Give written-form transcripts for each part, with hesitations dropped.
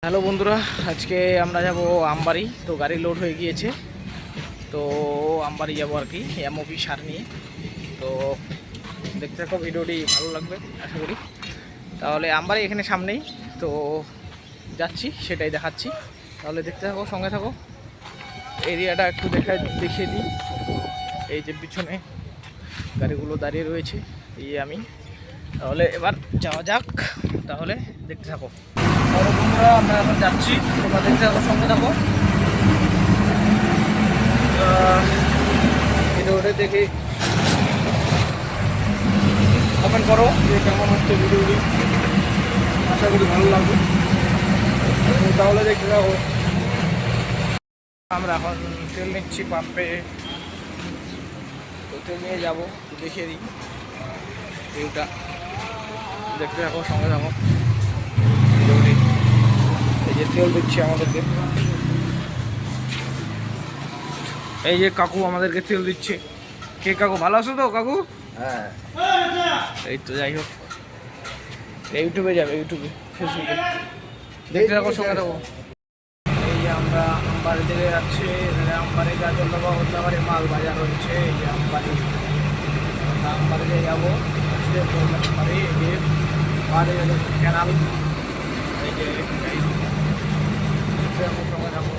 Hello বন্ধুরা, আজকে আমরা যাব আমবাড়ি। তো গাড়ি লোড হয়ে গিয়েছে, তো আমবাড়ি যাব আর কি এমওপি সার নিয়ে। তো দেখতে থাকো, ভিডিওটি ভালো লাগবে আশা করি। তাহলে আমবাড়ি এখানে সামনেই, তো যাচ্ছি সেটাই দেখাচ্ছি। তাহলে দেখতে থাকো, সঙ্গে থাকো। এরিয়াটা একটু দেখিয়ে দিই। এই যে পিছনে গাড়িগুলো দাঁড়িয়ে রয়েছে, এই আমি। তাহলে এবার যাওয়া যাক, তাহলে দেখতে থাকো। বন্ধুরা, আমরা এখন যাচ্ছি, তোমরা দেখতে থাকো, সঙ্গে থাকো। ভিডিওটা দেখে কমেন্ট করো যে কেমন হচ্ছে ভিডিওটি। আশা করি ভালো লাগবে। তাহলে দেখতে থাকো। আমরা এখন তেল নিচ্ছি পাম্পে, তো তেল নিয়ে যাবো। দেখিয়ে দিই ভিউটা, দেখতে থাকো, সঙ্গে থাকো ভিডিওটি। এই যে তেল দিচ্ছি আমাদেরকে, এই যে কাকু আমাদেরকে তেল দিচ্ছে। কে কাকু, ভালো আছো তো কাকু? হ্যাঁ, এই তো, যাই হোক, ইউটিউবে যাবে, ইউটিউবে ফেসবুকে দেখতে থাকো, সঙ্গে থাকো। এই যে আমরা আমবাড়ি দিকে যাচ্ছি। এখানে আমবাড়ি গাজলডোবা হলদাবাড়ি মাল বাজার রয়েছে। এই যে আমবাড়িতে যাবো। আমবাড়ি এই যে বাড়ি ক্যানাল, এই যে দেখতে থাকো, সঙ্গে থাকো,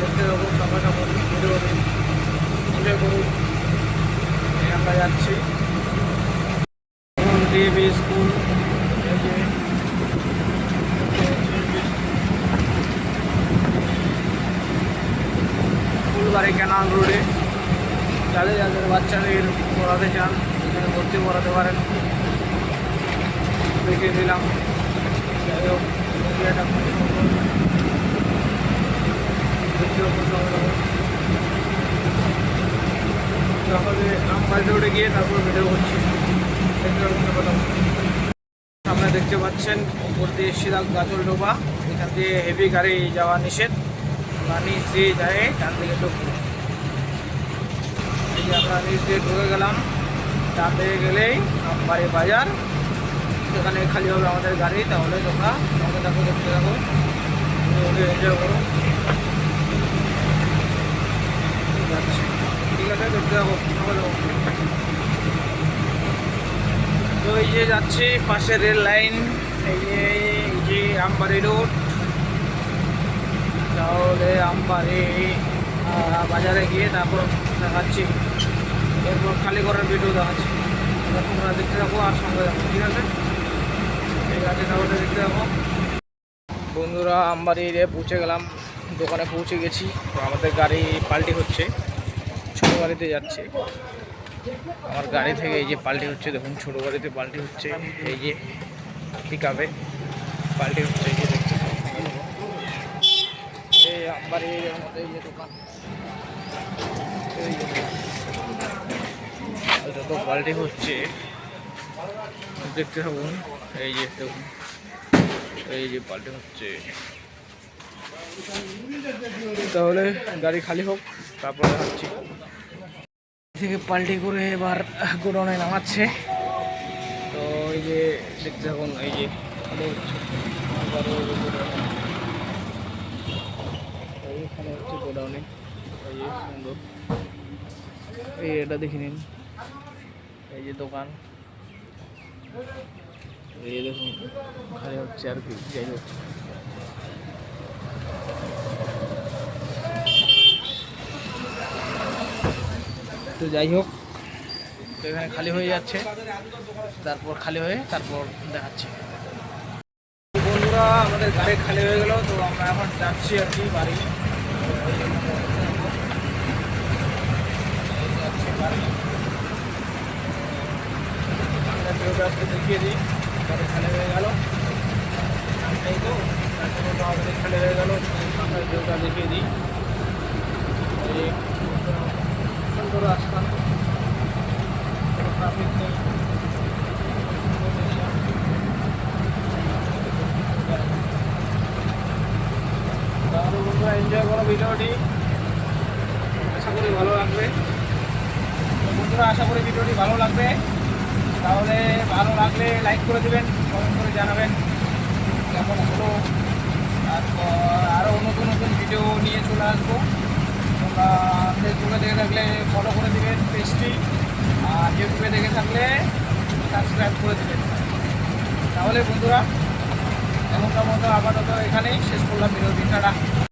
দেখতে থাকো, সঙ্গে থাকো। ভিডিও এনজয় করুন। আমরা যাচ্ছি ডিএভি স্কুল, এই যে ফুলবাড়ি ক্যানাল রোডে। যাদের যাদের বাচ্চাদের পড়াতে চান, এখানে ভর্তি করাতে পারেন, দেখিয়ে দিলাম। যাই হোক, এরিয়াটা খুব সুন্দর, দেখতেও খুব সুন্দর। তাহলে আমবাড়ি রোডে গিয়ে তারপর ভিডিও করছি। সামনে দেখতে পাচ্ছেন উপর দিয়ে সিরাজ গাজলডোবা। এখান দিয়ে হেভি গাড়ি যাওয়া নিষেধ, আমরা নিচ দিয়ে যাই, ডান দিকে ঢুকবো। এই যে আমরা নিচ দিয়ে ঢুকে গেলাম। ডান দিকে গেলেই আমবাড়ি বাজার, সেখানে খালি হবে আমাদের গাড়ি। তাহলে তোমরা সঙ্গে থাকো, দেখতে থাকো, এনজয় করো। যাচ্ছি, ঠিক আছে, দেখতে থাকো। তো এই যে যাচ্ছি, পাশে রেল লাইন, এই যে আমবাড়ি রোড। তাহলে আমবাড়ি বাজারে গিয়ে তারপর দেখাচ্ছি, এরপর খালি করার ভিডিও দেখাচ্ছি। তোমরা দেখতে থাকো আর সঙ্গে থাকো, ঠিক আছে? ঠিক আছে, তাহলে দেখতে থাকো। বন্ধুরা, আমবাড়িতে পৌঁছে গেলাম, দোকানে পৌঁছে গেছি। তো আমাদের গাড়ি পাল্টি হচ্ছে, ছোটো গাড়িতে যাচ্ছে। আমার গাড়ি থেকে এই যে পাল্টি হচ্ছে, দেখুন, ছোটো গাড়িতে পাল্টি হচ্ছে। এই যে পিক আপে পাল্টি হচ্ছে, এই যে দেখতে, এই আমবাড়ির মধ্যে এই যে দোকান, এটা তো পাল্টি হচ্ছে, দেখতে থাকুন। এই যে দেখুন, এই যে পাল্টি হচ্ছে। তাহলে গাড়ি খালি হোক, তারপরে দেখাচ্ছি। থেকে পাল্টি করে এবার গোডাউনে নামাচ্ছে। তো এই যে দেখতে থাকুন, এই যে এইখানে হচ্ছে গোডাউনে, এই যে সুন্দর, এই এটা দেখে নিন। এই যে দোকান, এই দেখুন, খালি হচ্ছে আর কি। যাই হোক, তো যাই হোক, তো এখানে খালি হয়ে যাচ্ছে, তারপর খালি হয়ে তারপর দেখাচ্ছি। বন্ধুরা, আমাদের গাড়ি খালি হয়ে গেল, তো আমরা এখন যাচ্ছি আর কি বাড়ি। দেখিয়ে দিই, গাড়ি খালি হয়ে গেল, এই তো গাড়ি খালি হয়ে গেল। আমরা ভিউটা দেখিয়ে দিই, এই সুন্দর রাস্তা, ট্রাফিক নেই। তাহলে বন্ধুরা, এনজয় করো ভিডিওটি, আশা করি ভালো লাগবে। বন্ধুরা, আশা করি ভিডিওটি ভালো লাগবে। তাহলে ভালো লাগলে লাইক করে দেবেন, কমেন্ট করে জানাবেন কেমন হলো। আসবো। তোমরা ফেসবুকে দেখে থাকলে ফলো করে দেবেন পেজটি, আর ইউটিউবে দেখে থাকলে সাবস্ক্রাইব করে দেবেন। তাহলে বন্ধুরা এখনকার মতো আপাতত এখানেই শেষ করলাম ভিডিওটি। টাটা।